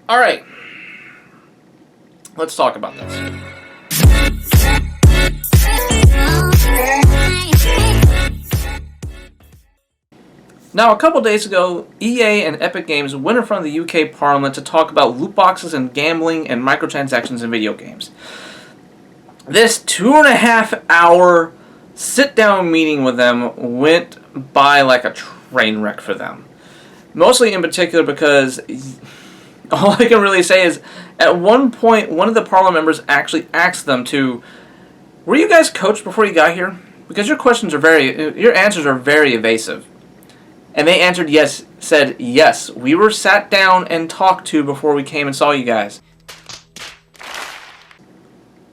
Alright, let's talk about this. Now, a couple days ago, EA and Epic Games went in front of the UK Parliament to talk about loot boxes and gambling and microtransactions in video games. This 2.5-hour sit-down meeting with them went by like a train wreck for them. Mostly in particular because all I can really say is, at one point, one of the Parliament members actually asked them to, were you guys coached before you got here? Because your answers are very evasive. And they answered yes, said yes, we were sat down and talked to before we came and saw you guys.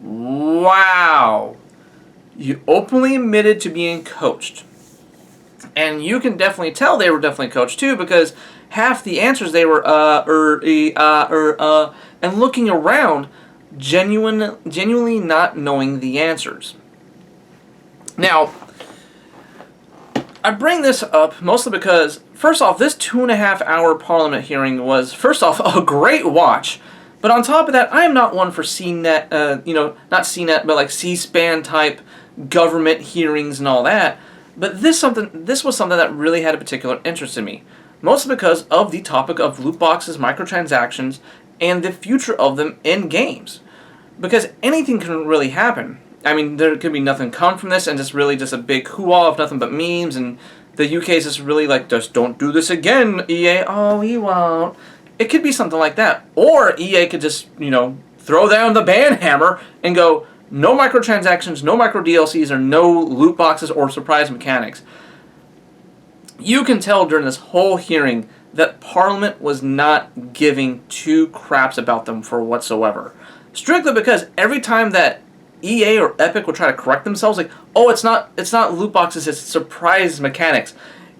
Wow. You openly admitted to being coached. And you can definitely tell they were definitely coached too, because half the answers they were and looking around, genuinely not knowing the answers. Now, I bring this up mostly because, first off, this 2.5-hour Parliament hearing was, first off, a great watch. But on top of that, I am not one for CNET, not CNET, but like C-SPAN type government hearings and all that. But this was something that really had a particular interest in me. Mostly because of the topic of loot boxes, microtransactions, and the future of them in games. Because anything can really happen. I mean, there could be nothing come from this, and just really just a big hoo-ah of nothing but memes, and the UK is just really like, just don't do this again, EA. Oh, we won't. It could be something like that. Or EA could just, throw down the ban hammer and go, no microtransactions, no micro DLCs, or no loot boxes or surprise mechanics. You can tell during this whole hearing that Parliament was not giving two craps about them for whatsoever. Strictly because every time that EA or Epic would try to correct themselves, like, oh, it's not loot boxes, it's surprise mechanics.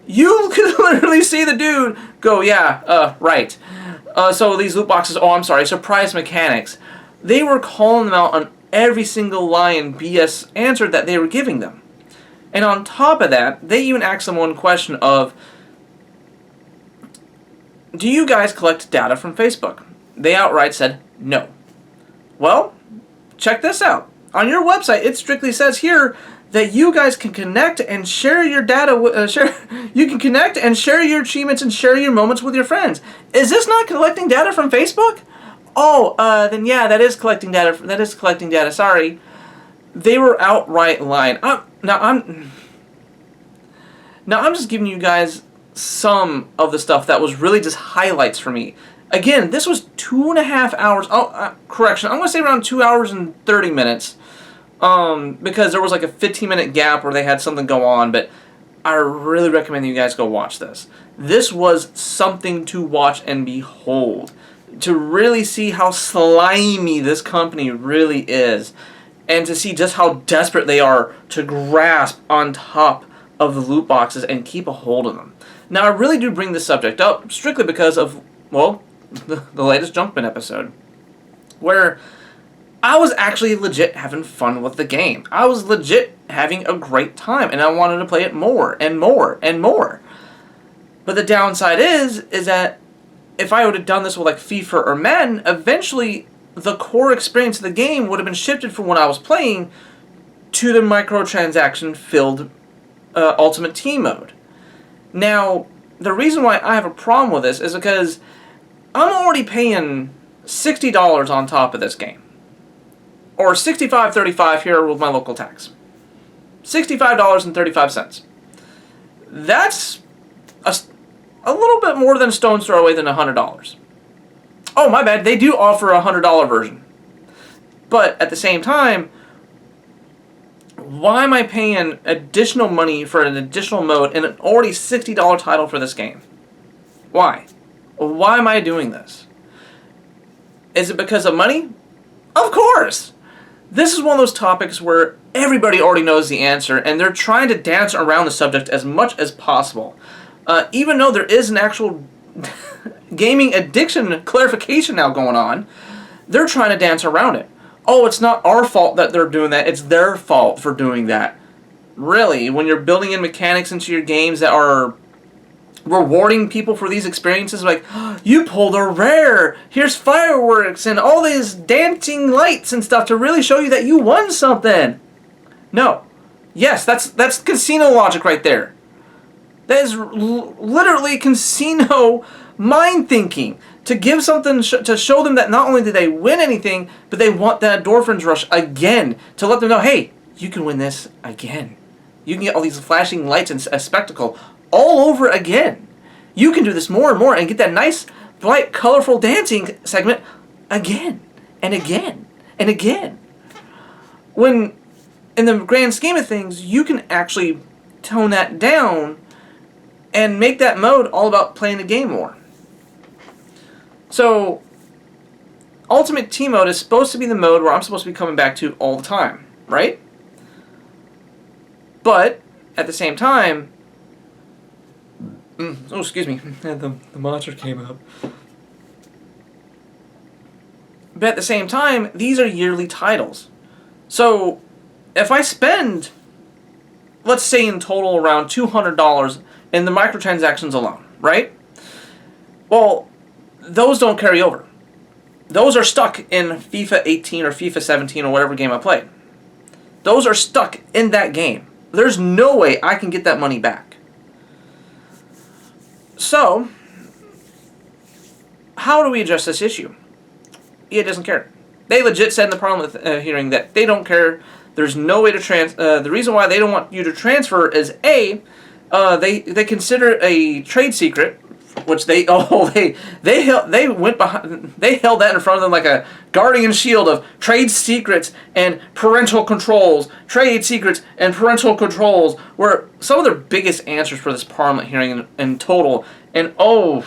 You could literally see the dude go, yeah, right. So these loot boxes, oh, I'm sorry, surprise mechanics. They were calling them out on every single line BS answer that they were giving them. And on top of that, they even asked them one question of, do you guys collect data from Facebook? They outright said no. Well, check this out. On your website, it strictly says here that you guys can connect and share your data. You can connect and share your achievements and share your moments with your friends. Is this not collecting data from Facebook? Oh, then yeah, that is collecting data. That is collecting data. Sorry, they were outright lying. Now I'm just giving you guys some of the stuff that was really just highlights for me. Again, this was 2.5 hours. Oh, correction. I'm going to say around 2 hours and 30 minutes. Because there was like a 15-minute gap where they had something go on. But I really recommend you guys go watch this. This was something to watch and behold. To really see how slimy this company really is. And to see just how desperate they are to grasp on top of the loot boxes and keep a hold of them. Now, I really do bring this subject up strictly because of, well, the latest Junkman episode, where I was actually legit having fun with the game. I was legit having a great time, and I wanted to play it more and more and more. But the downside is that if I would have done this with like FIFA or Madden, eventually the core experience of the game would have been shifted from what I was playing to the microtransaction-filled Ultimate Team mode. Now, the reason why I have a problem with this is because I'm already paying $60 on top of this game. Or $65.35 here with my local tax. $65.35. That's a little bit more than a stone's throw away than $100. Oh, my bad, they do offer a $100 version. But at the same time, why am I paying additional money for an additional mode in an already $60 title for this game? Why? Why am I doing this? Is it because of money? Of course! This is one of those topics where everybody already knows the answer, and they're trying to dance around the subject as much as possible. Even though there is an actual gaming addiction clarification now going on, they're trying to dance around it. Oh, it's not our fault that they're doing that, it's their fault for doing that. Really, when you're building in mechanics into your games that are rewarding people for these experiences, like, oh, you pulled a rare, here's fireworks and all these dancing lights and stuff to really show you that you won something. No. Yes, that's casino logic right there. That is literally casino mind thinking. To give something, to show them that not only did they win anything, but they want that endorphins rush again. To let them know, hey, you can win this again. You can get all these flashing lights and a spectacle all over again. You can do this more and more and get that nice, bright, colorful dancing segment again and again and again. When, in the grand scheme of things, you can actually tone that down and make that mode all about playing the game more. So, Ultimate Team Mode is supposed to be the mode where I'm supposed to be coming back to all the time, right? But, at the same time... oh, excuse me. The monster came up. But at the same time, these are yearly titles. So, if I spend, let's say in total around $200 in the microtransactions alone, right? Well, those don't carry over. Those are stuck in FIFA 18 or FIFA 17 or whatever game I played. Those are stuck in that game. There's no way I can get that money back. So, how do we address this issue? EA doesn't care. They legit said in the Parliament hearing that they don't care. There's no way to the reason why they don't want you to transfer is A, they consider a trade secret, which they held that in front of them like a guardian shield of trade secrets and parental controls, trade secrets and parental controls were some of their biggest answers for this Parliament hearing in total. And oh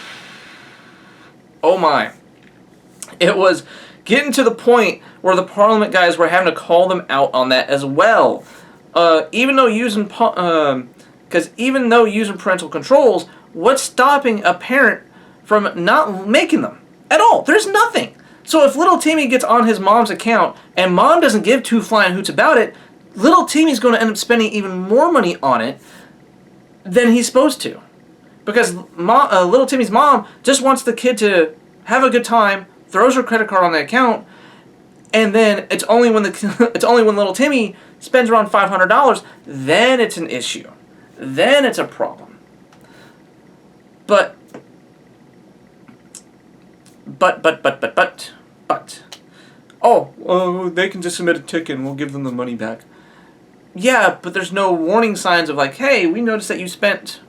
my, it was getting to the point where the Parliament guys were having to call them out on that as well. Even though using parental controls, what's stopping a parent from not making them at all? There's nothing. So if little Timmy gets on his mom's account and mom doesn't give two flying hoots about it, little Timmy's going to end up spending even more money on it than he's supposed to. Because little Timmy's mom just wants the kid to have a good time, throws her credit card on the account, and then it's only when little Timmy spends around $500, then it's an issue. Then it's a problem. But, they can just submit a ticket and we'll give them the money back. Yeah, but there's no warning signs of like, hey, we noticed that you spent,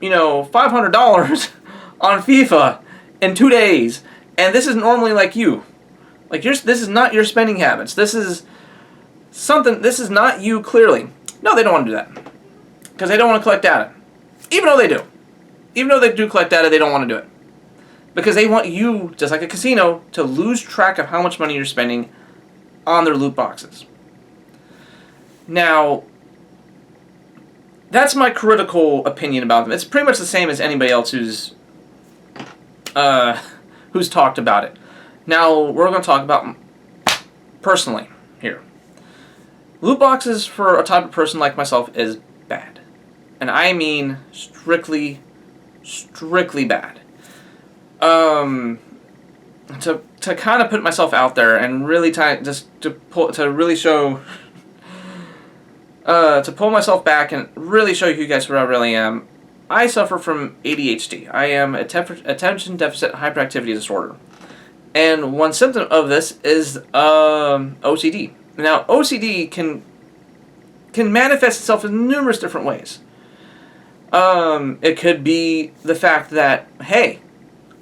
$500 on FIFA in 2 days, and this is normally like you. Like, this is not your spending habits. This is not you clearly. No, they don't want to do that. Because they don't want to collect data. Even though they do. Even though they do collect data, they don't want to do it. Because they want you, just like a casino, to lose track of how much money you're spending on their loot boxes. Now, that's my critical opinion about them. It's pretty much the same as anybody else who's talked about it. Now, we're going to talk about personally here. Loot boxes for a type of person like myself is bad. And I mean strictly bad. To kind of put myself out there and really to pull myself back and really show you guys who I really am. I suffer from ADHD. I am attention deficit hyperactivity disorder. And one symptom of this is OCD. Now, OCD can manifest itself in numerous different ways. It could be the fact that, hey,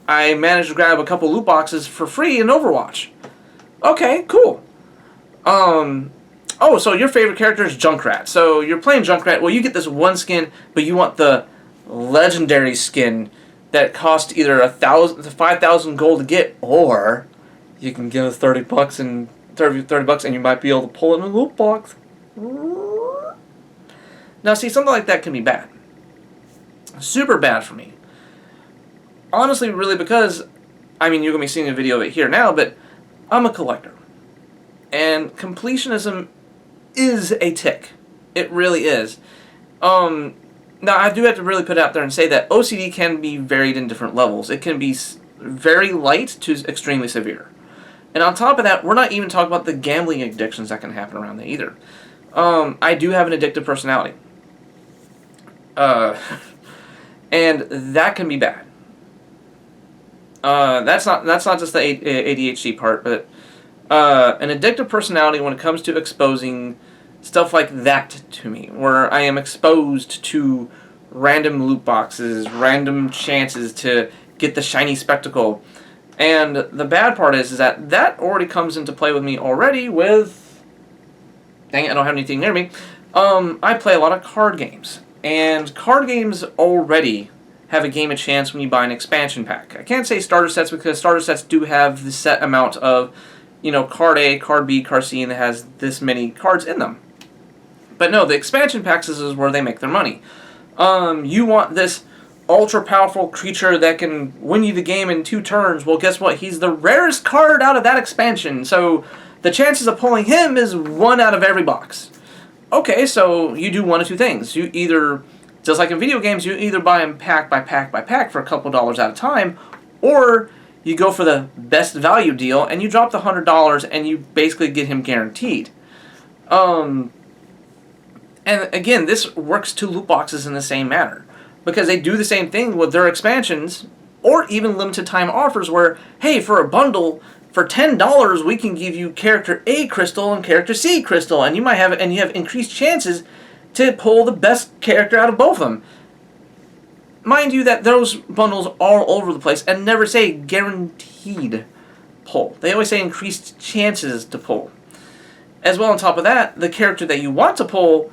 I managed to grab a couple loot boxes for free in Overwatch. Okay, cool. So your favorite character is Junkrat. So you're playing Junkrat. Well, you get this one skin, but you want the legendary skin that costs either 1,000 to 5,000 gold to get, or you can give us $30 and $30 and you might be able to pull it in a loot box. Now, see, something like that can be bad. Super bad for me. Honestly, really, because, you're going to be seeing a video of it here now, but I'm a collector. And completionism is a tick. It really is. Now, I do have to really put it out there and say that OCD can be varied in different levels. It can be very light to extremely severe. And on top of that, we're not even talking about the gambling addictions that can happen around there either. I do have an addictive personality. And that can be bad. That's not just the ADHD part, but an addictive personality when it comes to exposing stuff like that to me, where I am exposed to random loot boxes, random chances to get the shiny spectacle. And the bad part is that already comes into play with me already with... Dang it, I don't have anything near me. I play a lot of card games. And card games already have a game of chance when you buy an expansion pack. I can't say starter sets because starter sets do have the set amount of, card A, card B, card C, and it has this many cards in them. But no, the expansion packs is where they make their money. You want this ultra-powerful creature that can win you the game in 2 turns. Well, guess what? He's the rarest card out of that expansion, so the chances of pulling him is 1 out of every box. Okay, so you do one of 2 things. You either, just like in video games, you either buy them pack by pack by pack for a couple dollars at a time, or you go for the best value deal and you drop the $100 and you basically get him guaranteed. And again, this works to loot boxes in the same manner, because they do the same thing with their expansions or even limited time offers where, hey, for a bundle, for $10, we can give you character A crystal and character C crystal, and you have increased chances to pull the best character out of both of them. Mind you that those bundles are all over the place and never say guaranteed pull. They always say increased chances to pull. As well, on top of that, the character that you want to pull,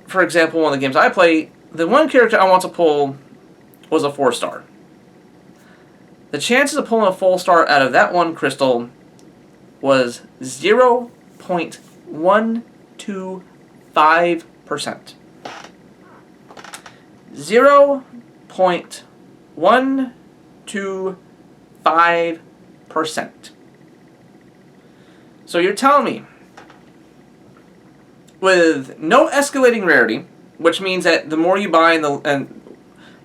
for example, one of the games I play, the one character I want to pull was a 4-star. The chances of pulling a full star out of that one crystal was 0.125%. 0.125%. So you're telling me, with no escalating rarity, which means that the more you buy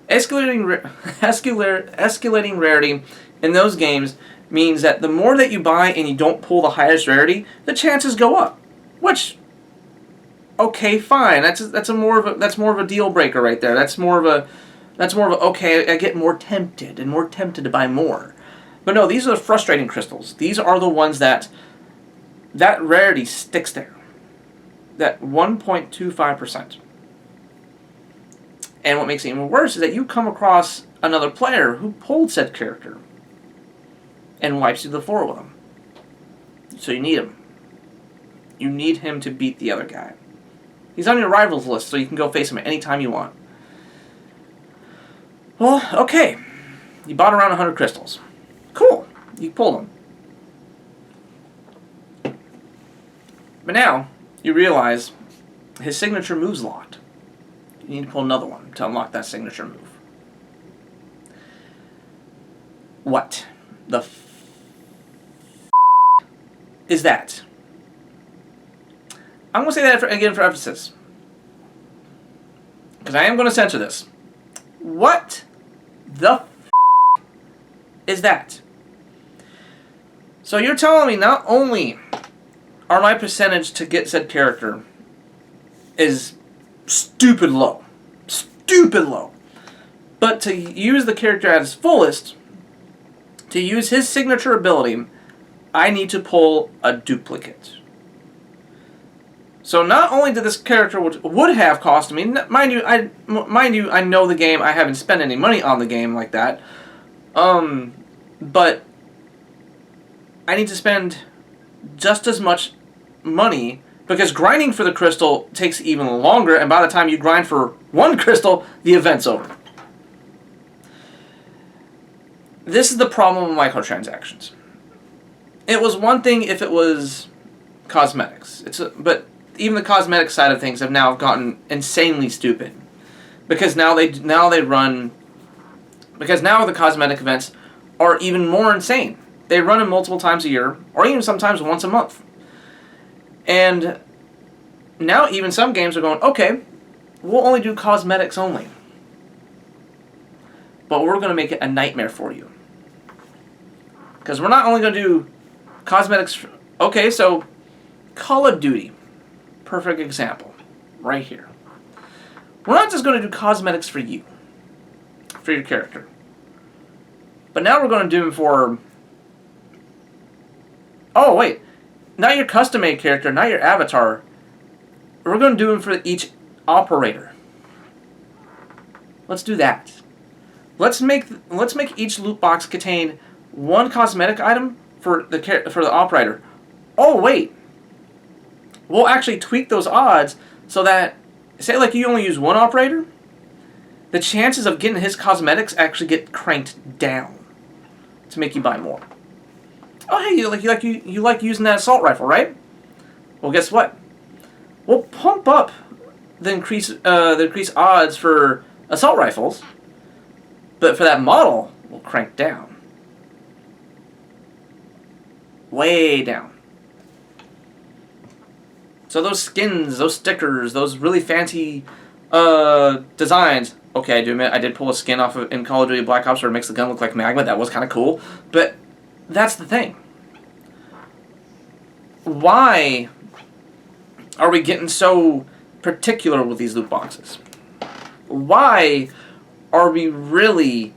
escalating rarity in those games means that the more that you buy and you don't pull the highest rarity, the chances go up. Which, okay, fine. That's more of a deal breaker right there. That's more of a okay, I get more tempted to buy more. But no, these are the frustrating crystals. These are the ones that rarity sticks there. That 1.25%. And what makes it even worse is that you come across another player who pulled said character and wipes you the floor with him. So you need him. You need him to beat the other guy. He's on your rivals list, so you can go face him at any time you want. Well, okay. You bought around 100 crystals. Cool. You pulled them. But now, you realize his signature move's locked. You need to pull another one to unlock that signature move. What the is that? I'm going to say that again for emphasis, because I am going to censor this. What the is that? So you're telling me not only are my percentage to get said character is stupid low, but to use the character at his fullest, to use his signature ability, I need to pull a duplicate. So not only did this character would have cost me, mind you, I know the game. I haven't spent any money on the game like that, but I need to spend just as much money, because grinding for the crystal takes even longer, and by the time you grind for one crystal, the event's over. This is the problem with microtransactions. It was one thing if it was cosmetics. But even the cosmetic side of things have now gotten insanely stupid. Because now the cosmetic events are even more insane. They run them multiple times a year, or even sometimes once a month. And now even some games are going, okay, we'll only do cosmetics only. But we're going to make it a nightmare for you. Because we're not only going to do cosmetics... Okay, so Call of Duty. Perfect example. Right here. We're not just going to do cosmetics for you. For your character. But now we're going to do them for... Oh, wait. Not your custom-made character, not your avatar. We're going to do them for each operator. Let's do that. Let's make each loot box contain one cosmetic item for the operator. Oh wait, we'll actually tweak those odds so that, say like you only use one operator, the chances of getting his cosmetics actually get cranked down to make you buy more. Oh hey, you like using that assault rifle, right? Well, guess what? We'll pump up the increased odds for assault rifles. But for that model, we'll crank down. Way down. So those skins, those stickers, those really fancy designs. Okay, I do admit I did pull a skin off of in Call of Duty Black Ops where it makes the gun look like magma. That was kind of cool. But that's the thing. Why are we getting so particular with these loot boxes? Why are we really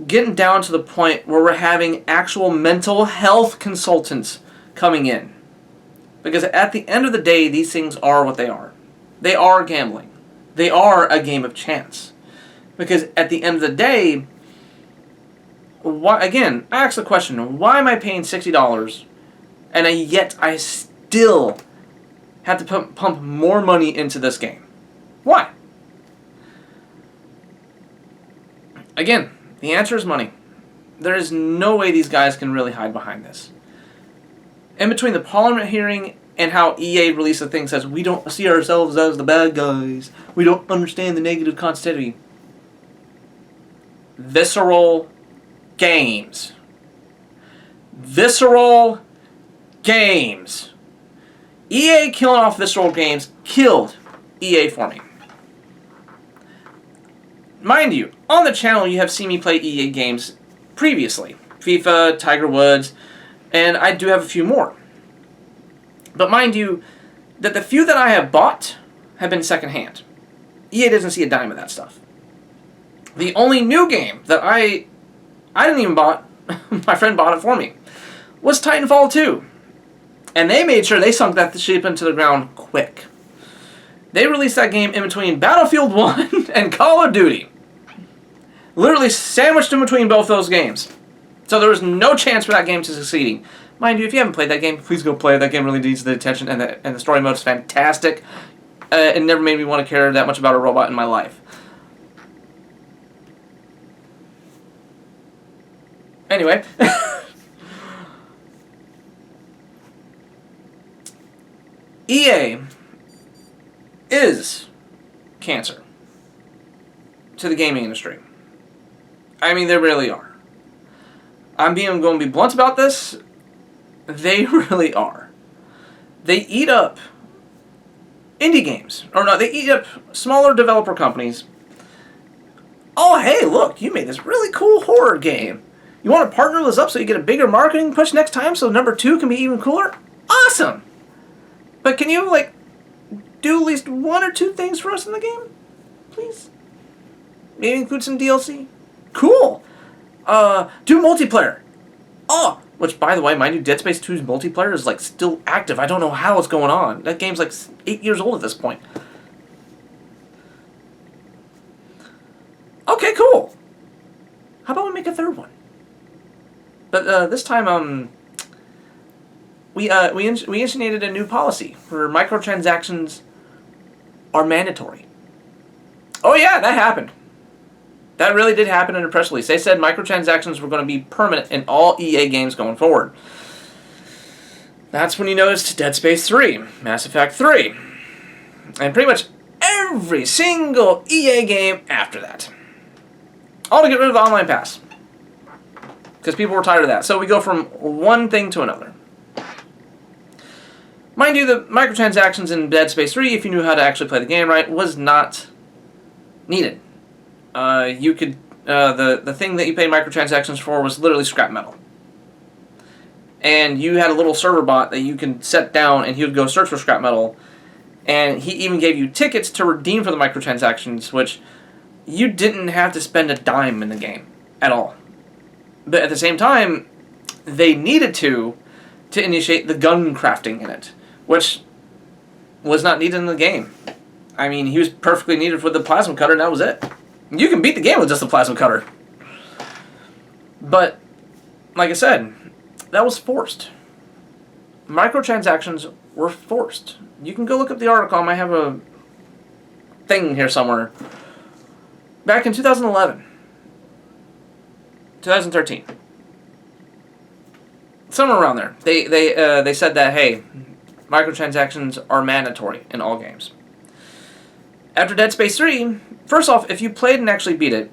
getting down to the point where we're having actual mental health consultants coming in? Because at the end of the day, these things are what they are. They are gambling. They are a game of chance. Because at the end of the day, why, again, I ask the question, why am I paying $60 and yet I still have to pump more money into this game? Why? Again, the answer is money. There is no way these guys can really hide behind this. In between the Parliament hearing and how EA released a thing that says, we don't see ourselves as the bad guys, we don't understand the negative consistency. Visceral games. Visceral games. EA killing off Visceral Games killed EA for me. Mind you, on the channel you have seen me play EA games previously. FIFA, Tiger Woods, and I do have a few more. But mind you, that the few that I have bought have been secondhand. EA doesn't see a dime of that stuff. The only new game that I didn't even bought, my friend bought it for me, was Titanfall 2. And they made sure they sunk that ship into the ground quick. They released that game in between Battlefield 1 and Call of Duty. Literally sandwiched in between both those games. So there was no chance for that game to succeeding. Mind you, if you haven't played that game, please go play it. That game really needs the attention, and the story mode is fantastic. It never made me want to care that much about a robot in my life. Anyway. EA is cancer to the gaming industry. I mean, they really are. I'm going to be blunt about this. They really are. They eat up indie games. Or no, they eat up smaller developer companies. Oh, hey, look, you made this really cool horror game. You want to partner this up so you get a bigger marketing push next time so number 2 can be even cooler? Awesome! But can you, like, do at least 1 or 2 things for us in the game? Please? Maybe include some DLC? Cool! Do multiplayer. Oh! Which, by the way, mind you, Dead Space 2's multiplayer is, like, still active. I don't know how it's going on. That game's, like, 8 years old at this point. Okay, cool. How about we make a 3rd one? But, this time, we initiated a new policy where microtransactions are mandatory. Oh yeah, that happened. That really did happen in a press release. They said microtransactions were going to be permanent in all EA games going forward. That's when you noticed Dead Space 3, Mass Effect 3, and pretty much every single EA game after that. All to get rid of the online pass. Because people were tired of that. So we go from one thing to another. Mind you, the microtransactions in Dead Space 3, if you knew how to actually play the game right, was not needed. You could the thing that you paid microtransactions for was literally scrap metal. And you had a little server bot that you can set down, and he would go search for scrap metal. And he even gave you tickets to redeem for the microtransactions, which you didn't have to spend a dime in the game at all. But at the same time, they needed to initiate the gun crafting in it, which was not needed in the game. I mean, he was perfectly needed for the plasma cutter, and that was it. You can beat the game with just the plasma cutter. But, like I said, that was forced. Microtransactions were forced. You can go look up the article. I might have a thing here somewhere. Back in 2011, 2013, somewhere around there, they said that, hey, microtransactions are mandatory in all games. After Dead Space 3, first off, if you played and actually beat it,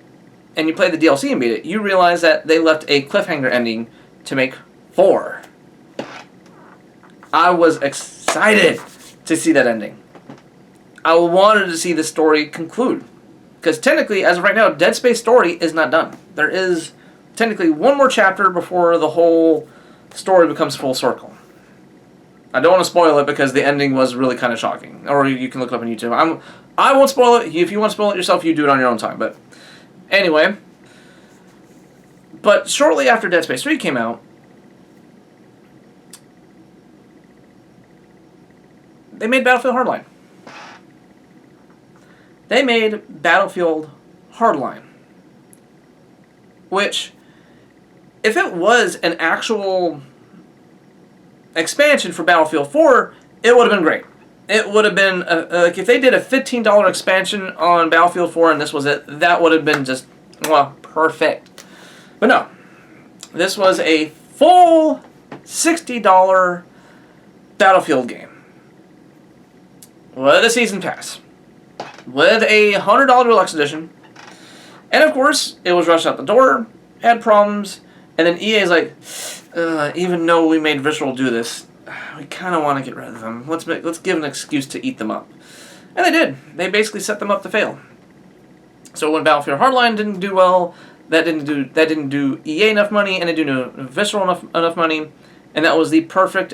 and you played the DLC and beat it, you realize that they left a cliffhanger ending to make 4. I was excited to see that ending. I wanted to see the story conclude. Because technically, as of right now, Dead Space story is not done. There is technically one more chapter before the whole story becomes full circle. I don't want to spoil it because the ending was really kind of shocking. Or you can look it up on YouTube. I won't spoil it. If you want to spoil it yourself, you do it on your own time. But anyway. But shortly after Dead Space 3 came out, they made Battlefield Hardline. They made Battlefield Hardline. Which, if it was an actual expansion for Battlefield 4, it would have been great. It would have been, like, if they did a $15 expansion on Battlefield 4 and this was it, that would have been just, well, perfect. But no. This was a full $60 Battlefield game. With a season pass. With a $100 Deluxe Edition. And of course, it was rushed out the door, had problems, and then EA's like, even though we made Visceral do this, we kind of want to get rid of them. Let's give an excuse to eat them up. And they did. They basically set them up to fail. So when Battlefield Hardline didn't do well, that didn't do EA enough money, and it didn't do Visceral enough money, and that was the perfect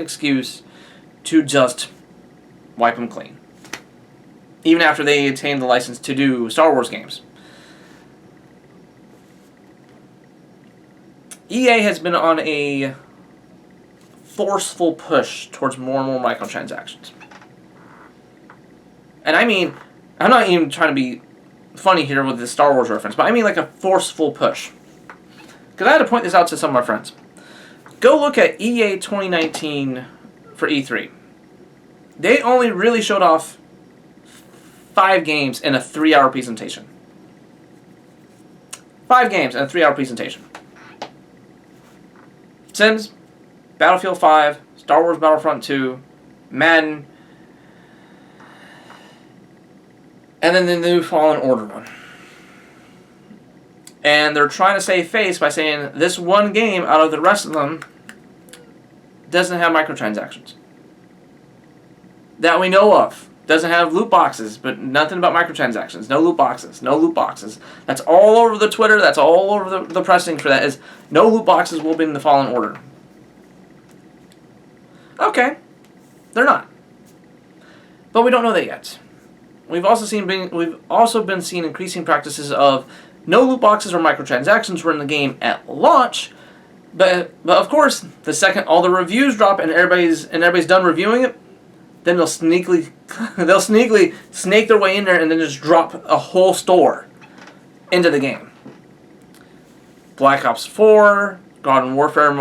excuse to just wipe them clean. Even after they attained the license to do Star Wars games. EA has been on a forceful push towards more and more microtransactions. And I mean, I'm not even trying to be funny here with the Star Wars reference, but I mean like a forceful push. Because I had to point this out to some of my friends. Go look at EA 2019 for E3. They only really showed off 5 games in a 3-hour presentation. 5 games in a 3-hour presentation. Sims, Battlefield 5, Star Wars Battlefront 2, Madden, and then the new Fallen Order one. And they're trying to save face by saying this one game out of the rest of them doesn't have microtransactions. That we know of. Doesn't have loot boxes, but nothing about microtransactions. No loot boxes. No loot boxes. That's all over the Twitter. That's all over the pressing for that is no loot boxes will be in the Fallen Order. Okay. They're not. But we don't know that yet. We've also been seeing increasing practices of no loot boxes or microtransactions were in the game at launch. But of course, the second all the reviews drop and everybody's done reviewing it, then they'll sneakily snake their way in there and then just drop a whole store into the game. Black Ops 4, Garden Warfare,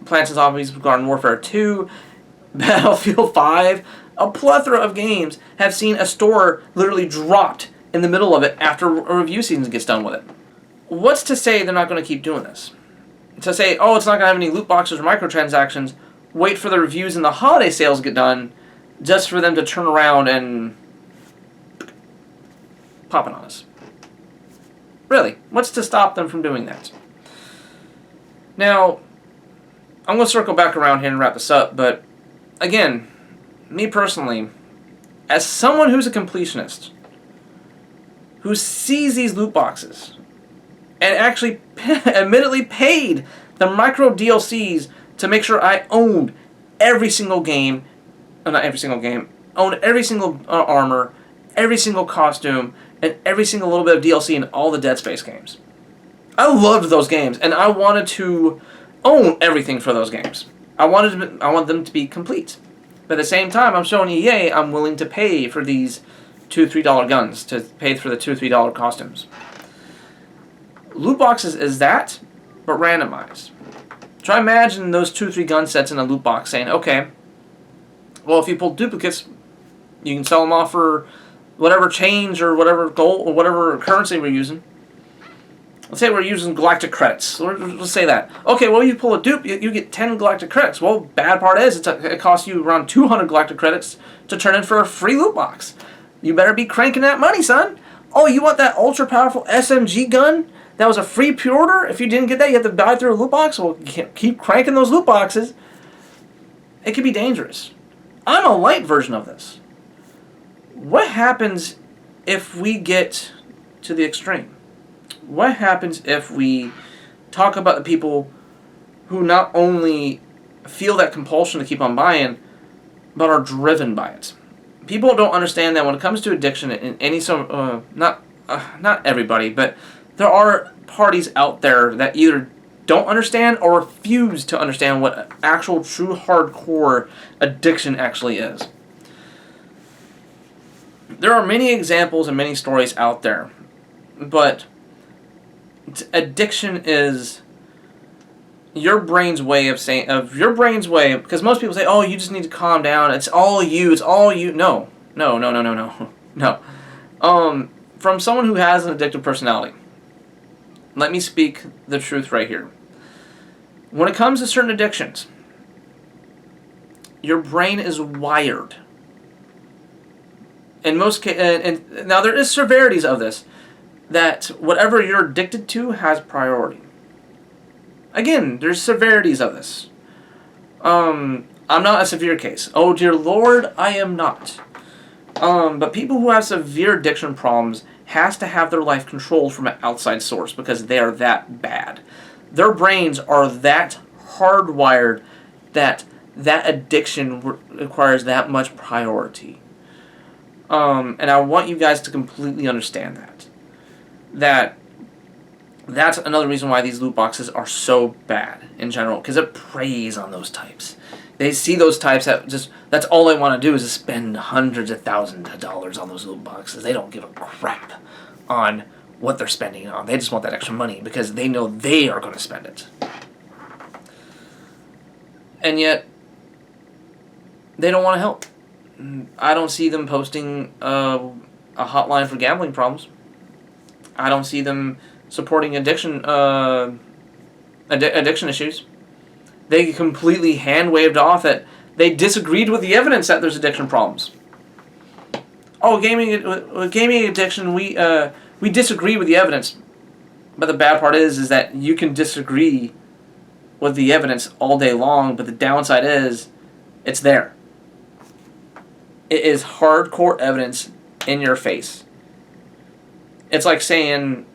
Plants and Zombies, Garden Warfare 2, Battlefield 5, a plethora of games have seen a store literally dropped in the middle of it after a review season gets done with it. What's to say they're not going to keep doing this? To say, oh, it's not going to have any loot boxes or microtransactions, wait for the reviews and the holiday sales get done, just for them to turn around and pop it on us. Really, what's to stop them from doing that? Now, I'm going to circle back around here and wrap this up, but again, me personally, as someone who's a completionist, who sees these loot boxes and actually admittedly paid the micro DLCs to make sure I owned every single game, not every single game, owned every single armor, every single costume, and every single little bit of DLC in all the Dead Space games. I loved those games, and I wanted to own everything for those games. I want them to be complete. But at the same time, I'm showing EA I'm willing to pay for these $2, $3 guns, to pay for the $2, $3 costumes. Loot boxes is that, but randomized. Try imagine those 2, 3 gun sets in a loot box saying, okay, well, if you pull duplicates, you can sell them off for whatever change or whatever gold or whatever currency we're using. Let's say we're using galactic credits. Let's say that. Okay, well, you pull a dupe, you get 10 galactic credits. Well, bad part is it costs you around 200 galactic credits to turn in for a free loot box. You better be cranking that money, son. Oh, you want that ultra powerful SMG gun that was a free pre-order? If you didn't get that, you have to buy through a loot box? Well, keep cranking those loot boxes. It could be dangerous. I'm a light version of this. What happens if we get to the extreme? What happens if we talk about the people who not only feel that compulsion to keep on buying, but are driven by it? People don't understand that when it comes to addiction, in any not everybody, but there are parties out there that either don't understand or refuse to understand what actual true hardcore addiction actually is. There are many examples and many stories out there, but addiction is your brain's way of saying, because most people say, oh, you just need to calm down, it's all you. No. From someone who has an addictive personality, let me speak the truth right here. When it comes to certain addictions, your brain is wired. In most cases, and now there is severities of this, that whatever you're addicted to has priority. Again, there's severities of this. I'm not a severe case. Oh dear Lord, I am not. But people who have severe addiction problems has to have their life controlled from an outside source because they are that bad. Their brains are that hardwired that addiction requires that much priority. And I want you guys to completely understand that's another reason why these loot boxes are so bad in general, because it preys on those types. They see those types that's all they want to do is just spend hundreds of thousands of dollars on those loot boxes. They don't give a crap on what they're spending on. They just want that extra money because they know they are going to spend it. And yet, they don't want to help. I don't see them posting a hotline for gambling problems. I don't see them supporting addiction issues. They completely hand-waved off it. They disagreed with the evidence that there's addiction problems. Oh, gaming addiction, we disagree with the evidence. But the bad part is that you can disagree with the evidence all day long, but the downside is it's there. It is hardcore evidence in your face. It's like saying,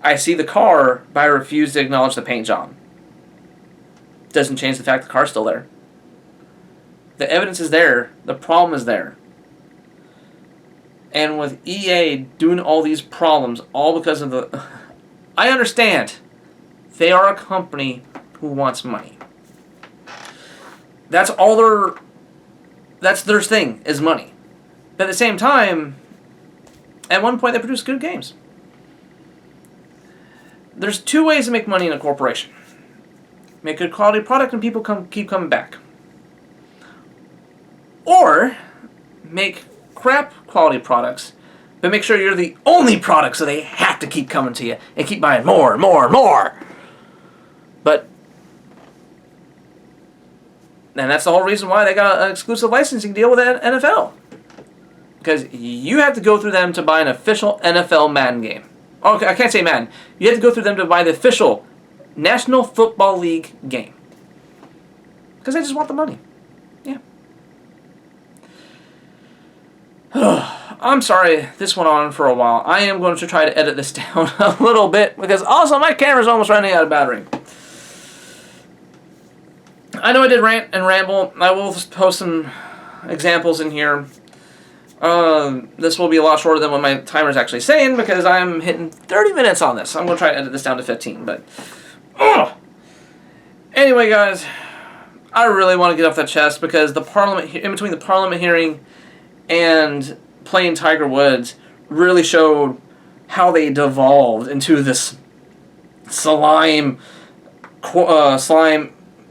I see the car, but I refuse to acknowledge the paint job. Doesn't change the fact the car's still there. The evidence is there. The problem is there. And with EA doing all these problems, all because of the... I understand. They are a company who wants money. That's their thing, is money. But at the same time, at one point they produce good games. There's two ways to make money in a corporation. Make a good quality product and people keep coming back. Or make crap quality products, but make sure you're the only product so they have to keep coming to you and keep buying more and more and more. And that's the whole reason why they got an exclusive licensing deal with the NFL. Because you have to go through them to buy an official NFL Madden game. Okay, I can't say Madden. You have to go through them to buy the official National Football League game. Because they just want the money. Yeah. I'm sorry this went on for a while. I am going to try to edit this down a little bit because also my camera's almost running out of battery. I know I did rant and ramble. I will post some examples in here. This will be a lot shorter than what my timer's actually saying because I'm hitting 30 minutes on this. I'm going to try to edit this down to 15, but... Anyway, guys, I really want to get off that chest because the Parliament, in between the Parliament hearing and playing Tiger Woods really showed how they devolved into this slime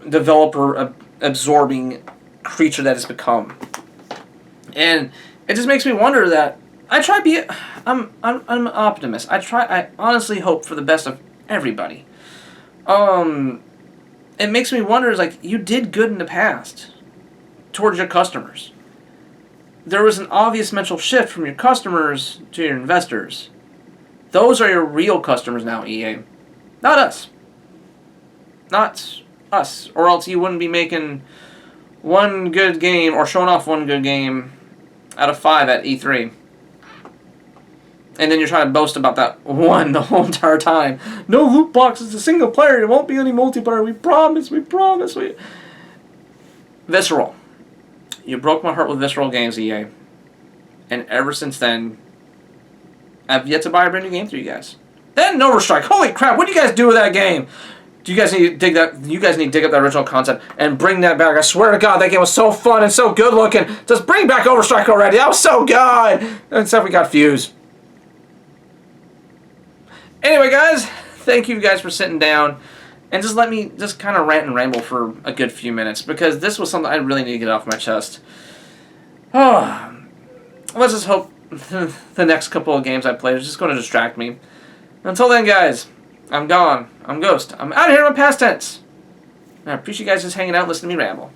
developer absorbing creature that it's become. And it just makes me wonder that I'm an optimist. I honestly hope for the best of everybody. It makes me wonder, is like, you did good in the past towards your customers. There was an obvious mental shift from your customers to your investors. Those are your real customers now, EA. Not us. Not us. Or else you wouldn't be making one good game or showing off one good game out of 5 at E3. And then you're trying to boast about that one the whole entire time. No loot boxes, a single player. There won't be any multiplayer. We promise. We promise. Visceral. You broke my heart with Visceral Games, EA. And ever since then, I've yet to buy a brand new game through you guys. Then Overstrike. Holy crap! What do you guys do with that game? Do you guys need to dig that? You guys need to dig up that original concept and bring that back. I swear to God, that game was so fun and so good looking. Just bring back Overstrike already. That was so good. Except we got Fuse. Anyway, guys, thank you guys for sitting down and just let me just kind of rant and ramble for a good few minutes because this was something I really need to get off my chest. Oh, let's just hope the next couple of games I play are just going to distract me. Until then, guys, I'm gone. I'm Ghost. I'm out of here in my past tense. I appreciate you guys just hanging out and listening to me ramble.